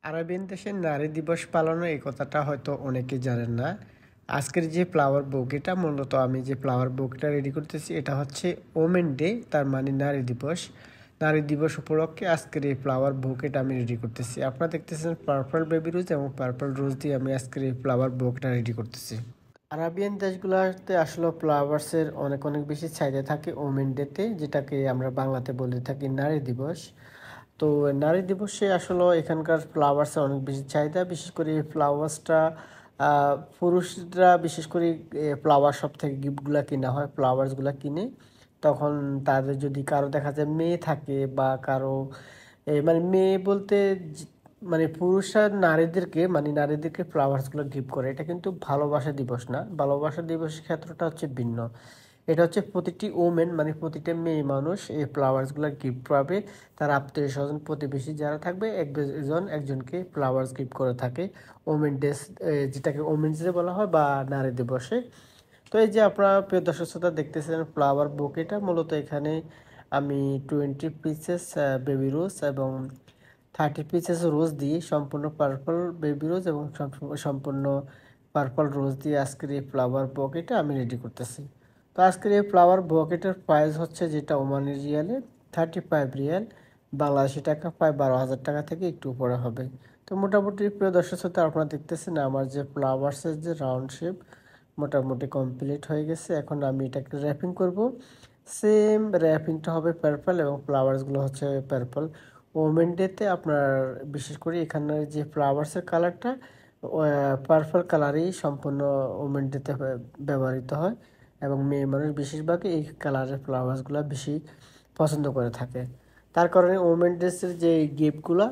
Arabian দেশের নারী দিবস পালনের এই কথাটা হয়তো অনেকে জানেন না। আজকের যে ফ্লাওয়ার বুকেটা মূলত আমি যে ফ্লাওয়ার বুকেটা রেডি করতেছি এটা হচ্ছে ওমেন ডে, তার মানে নারী দিবস। নারী দিবস উপলক্ষে আজকের এই ফ্লাওয়ার বুকেটা আমি রেডি করতেছি। আপনারা দেখতেছেন পার্পল বেবি রোজ এবং পার্পল রোজ দিয়ে আমি আজকের এই ফ্লাওয়ার বুকেটা রেডি করতেছি। আরাবিয়ান দেশগুলোতে আসলে ফ্লাওয়ার্সের অনেক অনেক বেশি চাহিদা থাকে ওমেন ডেতে, যেটাকে আমরা বাংলাতে বলে থাকি নারী দিবস। তো নারী দিবসে আসলে এখানকার ফ্লাওয়ার্সের অনেক বেশি চাহিদা, বিশেষ করে এই ফ্লাওয়ার্সটা পুরুষরা বিশেষ করে ফ্লাওয়ার শপ থেকে গিফটগুলো কিনা হয়, ফ্লাওয়ার্সগুলো কিনে তখন তাদের যদি কারো দেখা যায় মেয়ে থাকে বা কারো মানে মেয়ে বলতে মানে পুরুষরা নারীদেরকে ফ্লাওয়ার্সগুলো গিফট করে। এটা কিন্তু ভালোবাসা দিবস না, ভালোবাসা দিবসের ক্ষেত্রটা হচ্ছে ভিন্ন। এটা হচ্ছে প্রতিটি ওমেন মানে প্রতিটা মেয়ে মানুষ এই ফ্লাওয়ার্সগুলো গিফট পাবে। তার আত্মীয় স্বজন প্রতিবেশী যারা থাকবে একজন একজনকে ফ্লাওয়ার্স গিফট করে থাকে ওমেন ডে, যেটাকে ওমেন্স ডে বলা হয় বা নারী দিবসে। তো এই যে আপনারা প্রিয় দর্শক শ্রোতা দেখতেছেন ফ্লাওয়ার বুকেটা, মূলত এখানে আমি 20 পিসেস বেবি রোজ এবং 30 পিসেস রোজ দিয়ে সম্পূর্ণ পার্পল বেবি রোজ এবং সম্পূর্ণ পার্পল রোজ দিয়ে আজকের এই ফ্লাওয়ার বুকেটা আমি রেডি করতেছি। তো আজকের এই ফ্লাওয়ার বুকেটের প্রাইস হচ্ছে যেটা ওমানি রিয়ালে 35 রিয়াল, বাংলাদেশি টাকা প্রায় 12,000 টাকা থেকে একটু উপরে হবে। তো মোটামুটি প্রিয় দর্শক শ্রোতা আপনারা দেখতেছেন আমার যে ফ্লাওয়ার্সের যে রাউন্ড শেপ মোটামুটি কমপ্লিট হয়ে গেছে। এখন আমি এটাকে র্যাপিং করব। সেম র্যাপিংটা হবে পার্পল এবং ফ্লাওয়ার্সগুলো হচ্ছে পার্পল। ওমেন ডেতে আপনার বিশেষ করে এখানে যে ফ্লাওয়ার্সের কালারটা পার্পল কালারই সম্পূর্ণ ওমেন ডেতে ব্যবহৃত হয় এবং মেয়ে মানুষ বেশিরভাগই এই কালারের ফ্লাওয়ার্সগুলো বেশি পছন্দ করে থাকে। তার কারণে ওমেন ড্রেসের যে গিফটগুলো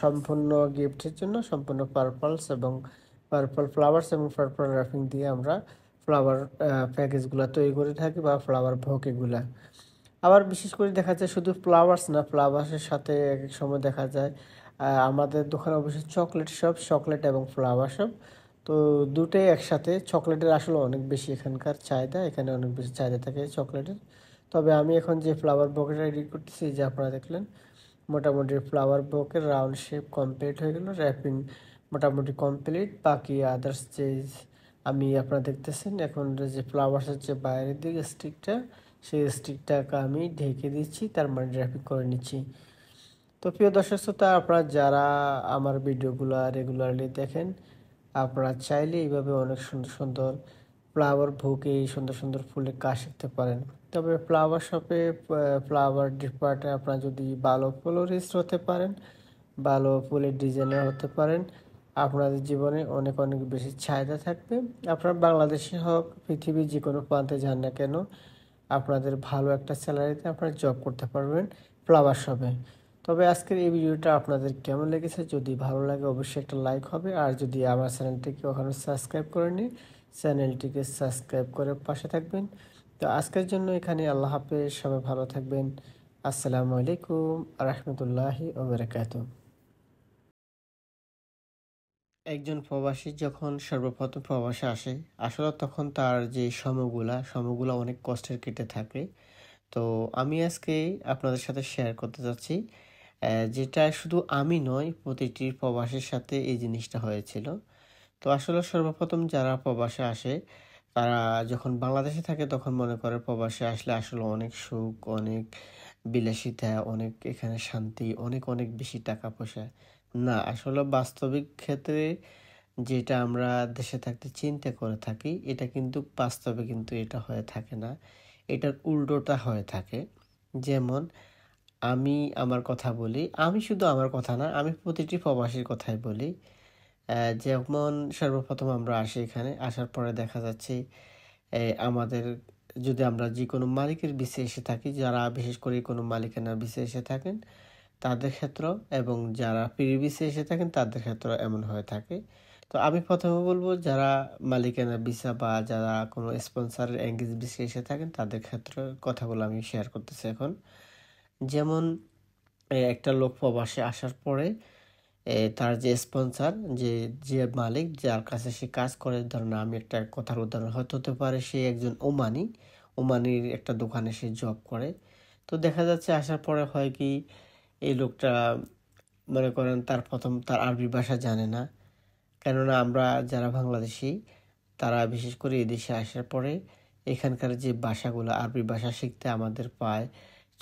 সম্পূর্ণ গিফটের জন্য সম্পূর্ণ পার্পলস এবং পার্পল ফ্লাওয়ার্স এবং পার্পল র্যাপিং দিয়ে আমরা ফ্লাওয়ার প্যাকেজগুলো তৈরি করে থাকি বা ফ্লাওয়ার বুকেগুলা। আবার বিশেষ করে দেখা যায় শুধু ফ্লাওয়ার্স না, ফ্লাওয়ার্সের সাথে এক এক সময় দেখা যায় আমাদের দোকানে অবশ্যই চকলেট শপ, চকলেট এবং ফ্লাওয়ার শপ। তো দুটোই একসাথে। চকলেটের আসলে অনেক বেশি এখানকার চাহিদা, এখানে অনেক বেশি চাহিদা থাকে চকলেটের। তবে আমি এখন যে ফ্লাওয়ার বুকেটা রেডি করতেছি, যে আপনারা দেখলেন মোটামুটি ফ্লাওয়ার বুকের রাউন্ড শেপ কমপ্লিট হয়ে গেল, র্যাপিং মোটামুটি কমপ্লিট। বাকি আদার্স যে আমি আপনারা দেখতেছেন এখন যে ফ্লাওয়ার্সের যে বাইরের দিকে স্টিকটা, সেই স্টিকটাকে আমি ঢেকে দিচ্ছি, তার মানে র্যাপিং করে নিচ্ছি। তো প্রিয় দর্শক শ্রোতা আপনারা যারা আমার ভিডিওগুলো রেগুলারলি দেখেন, আপনারা চাইলে এইভাবে অনেক সুন্দর সুন্দর ফ্লাওয়ার বুকে এই সুন্দর সুন্দর ফুলের কাজ শিখতে পারেন। তবে ফ্লাওয়ার শপে ফ্লাওয়ার ডিপার্টে আপনারা যদি ভালো ফ্লোরিস্ট হতে পারেন, ভালো ফুলের ডিজাইনার হতে পারেন, আপনাদের জীবনে অনেক অনেক বেশি চাহিদা থাকবে। আপনারা বাংলাদেশে হোক পৃথিবীর যে কোনো প্রান্তে যান না কেন, আপনাদের ভালো একটা স্যালারিতে আপনারা জব করতে পারবেন ফ্লাওয়ার শপে। তবে আজকের এই ভিডিওটা আপনাদের কেমন লেগেছে, যদি ভালো লাগে অবশ্যই একটা লাইক হবে, আর যদি আমার চ্যানেলটিকে এখনও সাবস্ক্রাইব করেনি চ্যানেলটিকে সাবস্ক্রাইব করে পাশে থাকবেন। তো আজকের জন্য এখানে আল্লাহ হাফেজ, সবাই ভালো থাকবেন। আসসালামু আলাইকুম রহমতুল্লাহি ওবরাকাতুহ। একজন প্রবাসী যখন সর্বপ্রথম প্রবাসে আসে আসলে তখন তার যে সময়গুলা অনেক কষ্টের কেটে থাকে। তো আমি আজকে আপনাদের সাথে শেয়ার করতে যাচ্ছি যেটা শুধু আমি নয়, প্রতিটি প্রবাসীর সাথে এই জিনিসটা হয়েছিল। তো আসলে সর্বপ্রথম যারা প্রবাসে আসে তারা যখন বাংলাদেশে থাকে তখন মনে করে প্রবাসে আসলে আসলে অনেক সুখ, অনেক বিলাসিতা, অনেক এখানে শান্তি, অনেক অনেক বেশি টাকা পয়সা। না, আসলে বাস্তবিক ক্ষেত্রে যেটা আমরা দেশে থাকতে চিন্তা করে থাকি এটা কিন্তু বাস্তবে কিন্তু এটা হয়ে থাকে না, এটার উল্টোটা হয়ে থাকে। যেমন আমি আমার কথা বলি, আমি শুধু আমার কথা না, আমি প্রতিটি প্রবাসীর কথাই বলি। যেমন সর্বপ্রথম আমরা আসি, এখানে আসার পরে দেখা যাচ্ছে আমাদের যদি আমরা যে কোনো মালিকের বিষে এসে থাকি, যারা বিশেষ করে কোনো মালিকানার বিষে এসে থাকেন তাদের ক্ষেত্র এবং যারা প্রিভিসে এসে থাকেন তাদের ক্ষেত্র এমন হয়ে থাকে। তো আমি প্রথমে বলবো যারা মালিকানা ভিসা বা যারা কোনো স্পন্সরের এঙ্গেজ ভিসা এসে থাকেন তাদের ক্ষেত্রে কথাগুলো আমি শেয়ার করতেছি এখন। যেমন একটা লোক প্রবাসে আসার পরে তার যে স্পন্সর, যে যে মালিক যার কাছে সে কাজ করে, ধরুন আমি একটা কথার উদাহরণ হয়তো হতে পারে সে একজন ওমানির একটা দোকানে সে জব করে। তো দেখা যাচ্ছে আসার পরে হয় কি এই লোকটা মনে করেন তার আরবি ভাষা জানে না, কেননা আমরা যারা বাংলাদেশি তারা বিশেষ করে এদেশে আসার পরে এখানকার যে ভাষাগুলো আরবি ভাষা শিখতে আমাদের প্রায়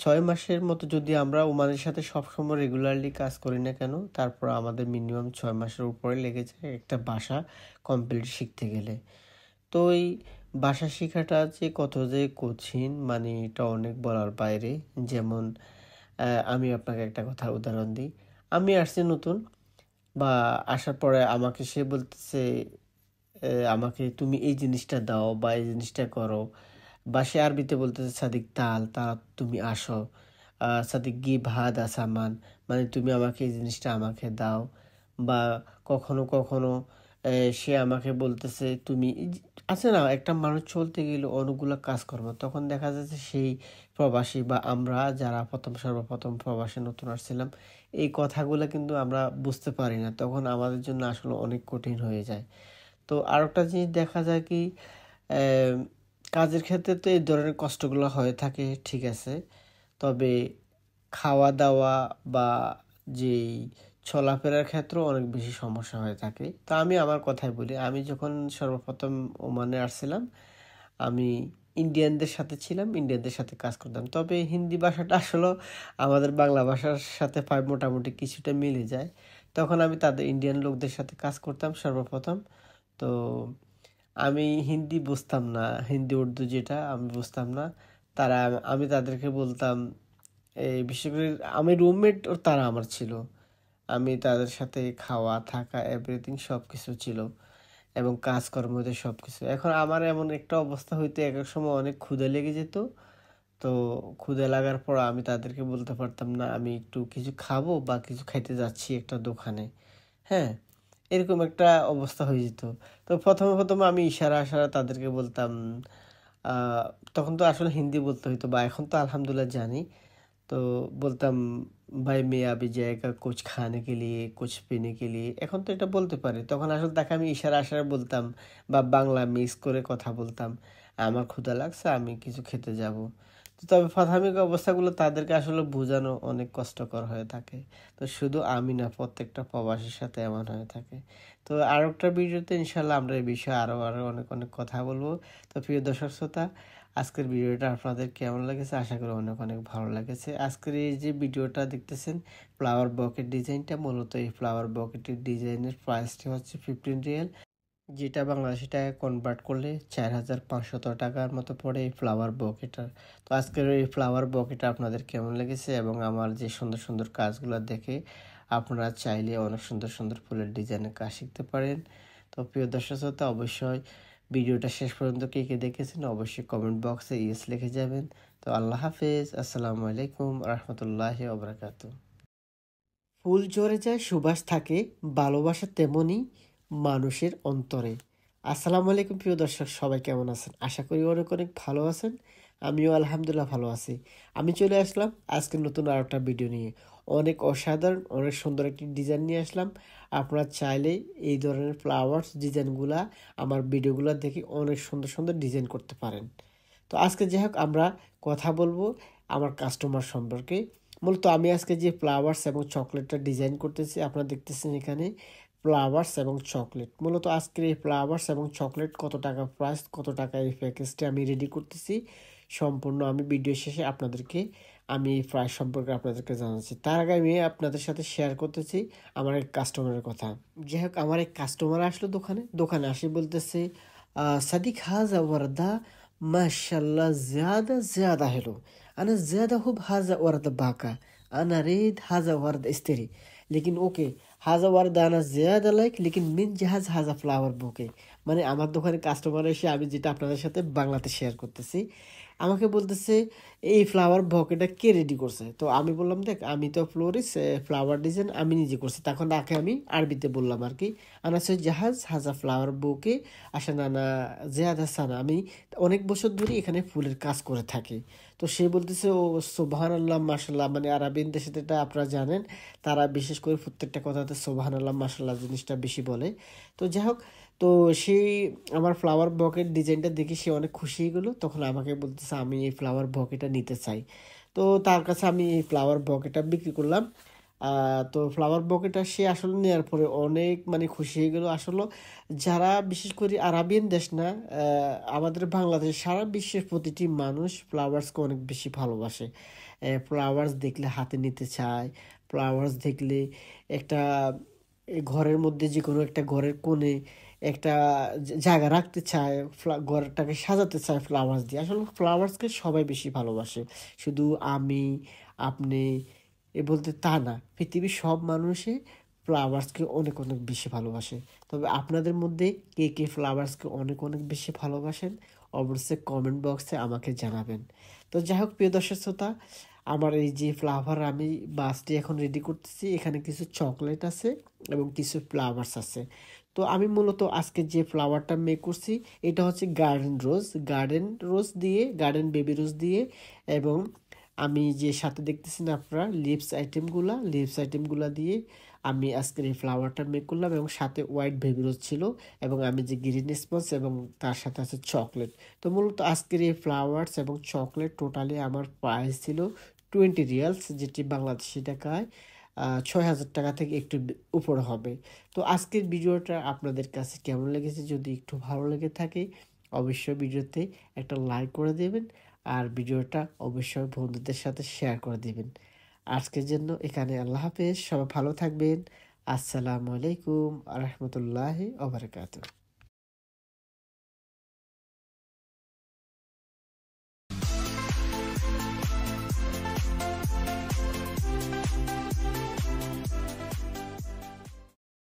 6 মাসের মতো, যদি আমরা ওমানের সাথে সবসময় রেগুলারলি কাজ করি না কেন, তারপর আমাদের মিনিমাম 6 মাসের উপরে লেগে যায় একটা ভাষা কমপ্লিট শিখতে গেলে। তো এই ভাষা শেখাটা যে কত যে কঠিন, মানে এটা অনেক বলার বাইরে। যেমন আমি আপনাকে একটা কথা উদাহরণ দিই। আমি আসছি নতুন, বা আসার পরে আমাকে সে বলতেছে আমাকে তুমি এই জিনিসটা দাও বা এই জিনিসটা করো, বা সে আরবিতে বলতেছে সাদিক তা তুমি আসো, সাদিক গিভ হাদা সামান, মানে তুমি আমাকে এই জিনিসটা আমাকে দাও। বা কখনো কখনো সে আমাকে বলতেছে তুমি আছে না, একটা মানুষ চলতে গেলে অনেকগুলো কাজকর্ম, তখন দেখা যাচ্ছে সেই প্রবাসী বা আমরা যারা সর্বপ্রথম প্রবাসে নতুন আসছিলাম, এই কথাগুলো কিন্তু আমরা বুঝতে পারি না, তখন আমাদের জন্য আসলে অনেক কঠিন হয়ে যায়। তো আরেকটা জিনিস দেখা যায় কি, আহ, কাজের ক্ষেত্রে তো এই ধরনের কষ্টগুলো হয়ে থাকে, ঠিক আছে, তবে খাওয়া দাওয়া বা যেই চলাফেরার ক্ষেত্রেও অনেক বেশি সমস্যা হয়ে থাকে। তো আমি আমার কথাই বলি, আমি যখন সর্বপ্রথম ওমানে আসছিলাম, আমি ইন্ডিয়ানদের সাথে ছিলাম, ইন্ডিয়ানদের সাথে কাজ করতাম, তবে হিন্দি ভাষাটা আসলে আমাদের বাংলা ভাষার সাথে প্রায় মোটামুটি কিছুটা মিলে যায়। তখন আমি তাদের ইন্ডিয়ান লোকদের সাথে কাজ করতাম সর্বপ্রথম। তো আমি হিন্দি বুঝতাম না, হিন্দি উর্দু যেটা আমি বুঝতাম না। তারা আমি তাদেরকে বলতাম, এই বিশেষ করে আমি রুমমেট ও তারা আমার ছিল, আমি তাদের সাথে খাওয়া থাকা এভরিথিং সব কিছু ছিল, এবং কাজকর্মতে সব কিছু। এখন আমার এমন একটা অবস্থা হইতো, এক এক সময় অনেক ক্ষুধা লেগে যেত। তো ক্ষুধা লাগার পর আমি তাদেরকে বলতে পারতাম না আমি একটু কিছু খাবো বা কিছু খাইতে যাচ্ছি একটা দোকানে। হ্যাঁ, এরকম একটা অবস্থা হয়ে যেত। তো প্রথমে প্রথমে আমি ইশারা আশারা তাদেরকে বলতাম। আহ, তখন তো আসলে হিন্দি বলতে হইতো, বা এখন তো আলহামদুলিল্লাহ জানি। তো বলতাম ভাই মেয়ে আবি জায়গা কুছ খানে কে লিয়ে কুছ পিনে কে লিয়ে, এখন তো এটা বলতে পারি, তখন আসলে তাকে আমি ইশারা আশারা বলতাম বা বাংলা মিক্স করে কথা বলতাম, আমার ক্ষুধা লাগছে আমি কিছু খেতে যাব। তো তবে প্রাথমিক অবস্থাগুলো তাদেরকে আসলে বোঝানো অনেক কষ্টকর হয়ে থাকে। তো শুধু আমি না, প্রত্যেকটা প্রবাসীর সাথে এমন হয়ে থাকে। তো আর একটা ভিডিওতে ইনশাল্লাহ আমরা এই বিষয়ে আরও আরও অনেক অনেক কথা বলবো। তো প্রিয় দর্শক শ্রোতা, আজকের ভিডিওটা আপনাদের কেমন লেগেছে, আশা করি অনেক অনেক ভালো লেগেছে। আজকের এই যে ভিডিওটা দেখতেছেন, ফ্লাওয়ার বকেট ডিজাইনটা, মূলত এই ফ্লাওয়ার বকেটের ডিজাইনের প্রাইসটি হচ্ছে 15 রিয়াল, যেটা বাংলাদেশি টাকায় কনভার্ট করলে 4500 টাকার মতো পড়ে এই ফ্লাওয়ার বকেটার। তো আজকের এই ফ্লাওয়ার বকেটা আপনাদের কেমন লেগেছে, এবং আমার যে সুন্দর সুন্দর কাজগুলো দেখে আপনারা চাইলে অনেক সুন্দর সুন্দর ফুলের ডিজাইনের কাজ শিখতে পারেন। তো প্রিয় দর্শক শ্রোতা, অবশ্যই ভিডিওটা শেষ পর্যন্ত কে কে দেখেছেন অবশ্যই কমেন্ট বক্সে ইয়েস লিখে যাবেন। তো আল্লাহ হাফেজ, আসসালামু আলাইকুম রহমতুল্লাহি ওবরাকাতু। ফুল ঝরে যায় সুবাস থাকে, ভালোবাসা তেমনি মানুষের অন্তরে। আসসালামু আলাইকুম প্রিয় দর্শক, সবাই কেমন আছেন? আশা করি অনেক অনেক ভালো আছেন। আমিও আলহামদুলিল্লাহ ভালো আছি। আমি চলে আসলাম আজকে নতুন আর একটা ভিডিও নিয়ে। অনেক অসাধারণ অনেক সুন্দর একটি ডিজাইন নিয়ে আসলাম। আপনারা চাইলে এই ধরনের ফ্লাওয়ার্স ডিজাইনগুলা আমার ভিডিওগুলো দেখে অনেক সুন্দর সুন্দর ডিজাইন করতে পারেন। তো আজকে যাই হোক আমরা কথা বলবো আমার কাস্টমার সম্পর্কে। মূলত আমি আজকে যে ফ্লাওয়ার্স এবং চকলেটটা ডিজাইন করতেছি, আপনারা দেখতেছেন এখানে ফ্লাওয়ার্স এবং চকলেট। মূলত আজকের এই ফ্লাওয়ার্স এবং চকলেট কত টাকা প্রাইস, কত টাকা এই প্যাকেজটা আমি রেডি করতেছি, সম্পূর্ণ আমি ভিডিও শেষে আপনাদেরকে আমি এই প্রাইস সম্পর্কে আপনাদেরকে জানাচ্ছি। তার আগে আমি আপনাদের সাথে শেয়ার করতেছি আমার এক কাস্টমারের কথা। যাই হোক, আমার এক কাস্টমার আসলো দোকানে আসে বলতেছে সাদিক হাজা ওয়ারদা माशाल्लाह ज्यादा ज्यादा हेलो انا زيادة هو هذا ورد باكا انا اريد هذا ورد استري लेकिन ओके হাজা ওয়ার্ড আনা জিয়াদা লাইক লেকিন মিন জাহাজ হাজা ফ্লাওয়ার বুকে। মানে আমার দোকানে কাস্টমার এসে আমি যেটা আপনাদের সাথে বাংলাতে শেয়ার করতেছি, আমাকে বলতেছে এই ফ্লাওয়ার বকেটা কে রেডি করছে। তো আমি বললাম দেখ আমি তো ফ্লোরিস্ট, ফ্লাওয়ার ডিজাইন আমি নিজে করছি। তখন তাকে আমি আরবিতে বললাম আর কি, আনা সে জাহাজ হাজা ফ্লাওয়ার বুকে আসা নানা জেয়াদা সানা, আমি অনেক বছর ধরে এখানে ফুলের কাজ করে থাকি। তো সে বলতেছে ও সোবাহান আল্লাহ মাসাল্লাহ, মানে আরবিন দেশে এটা আপনারা জানেন, তারা বিশেষ করে প্রত্যেকটা কথাতে সোবাহান আল্লাহ মাসাল্লাহ জিনিসটা বেশি বলে। তো যাই হোক, তো সেই আমার ফ্লাওয়ার বকেট ডিজাইনটা দেখে সে অনেক খুশি হয়ে গেলো। তখন আমাকে বলতেছে আমি এই ফ্লাওয়ার বকেটটা নিতে চাই। তো তার কাছে আমি এই ফ্লাওয়ার বকেটটা বিক্রি করলাম তো ফ্লাওয়ার বোকেটা সে আসলে নেওয়ার পরে অনেক মানে খুশি হয়ে গেল। আসলে যারা বিশেষ করে আরাবিয়ান দেশ না, আমাদের বাংলাদেশ, সারা বিশ্বের প্রতিটি মানুষ ফ্লাওয়ার্সকে অনেক বেশি ভালোবাসে। ফ্লাওয়ার্স দেখলে হাতে নিতে চায়, ফ্লাওয়ার্স দেখলে একটা ঘরের মধ্যে যে কোনো একটা ঘরের কোণে একটা জায়গা রাখতে চায়, ঘরটাকে সাজাতে চায় ফ্লাওয়ার্স দিয়ে। আসলে ফ্লাওয়ার্সকে সবাই বেশি ভালোবাসে, শুধু আমি আপনি বলতে তা না, পৃথিবীর সব মানুষই ফ্লাওয়ার্সকে অনেক অনেক বেশি ভালোবাসে। তবে আপনাদের মধ্যে কে কে ফ্লাওয়ার্সকে অনেক অনেক বেশি ভালোবাসেন অবশ্যই কমেন্ট বক্সে আমাকে জানাবেন। তো যাই হোক প্রিয় দর্শক শ্রোতা, আমার এই যে ফ্লাওয়ার আমি বাসটি এখন রেডি করতেছি, এখানে কিছু চকলেট আছে এবং কিছু ফ্লাওয়ার্স আছে। তো আমি মূলত আজকে যে ফ্লাওয়ারটা মেক করছি এটা হচ্ছে গার্ডেন বেবি রোজ দিয়ে, এবং আমি যে সাথে দেখতেছেন আপনারা লিপস আইটেমগুলা দিয়ে আমি আজকের এই ফ্লাওয়ারটা মেক করলাম, এবং সাথে হোয়াইট বেবি রোজ ছিল, এবং আমি যে গ্রিন স্পঞ্জ এবং তার সাথে আছে চকলেট। তো মূলত আজকের এই ফ্লাওয়ার্স এবং চকলেট টোটালি আমার প্রাইস ছিল 20 রিয়ালস, যেটি বাংলাদেশি টাকায় 6,000 টাকা থেকে একটু উপরে হবে। তো আজকের ভিডিওটা আপনাদের কাছে কেমন লেগেছে, যদি একটু ভালো লেগে থাকে অবশ্যই ভিডিওতে একটা লাইক করে দেবেন, আর ভিডিওটা অবশ্যই বন্ধুদের সাথে শেয়ার করে দিবেন। আজকের জন্য এখানে আল্লাহ হাফেজ, সবাই ভালো থাকবেন। আসসালামু আলাইকুম আ রহমতুল্লাহি ওয়া বারাকাতুহু।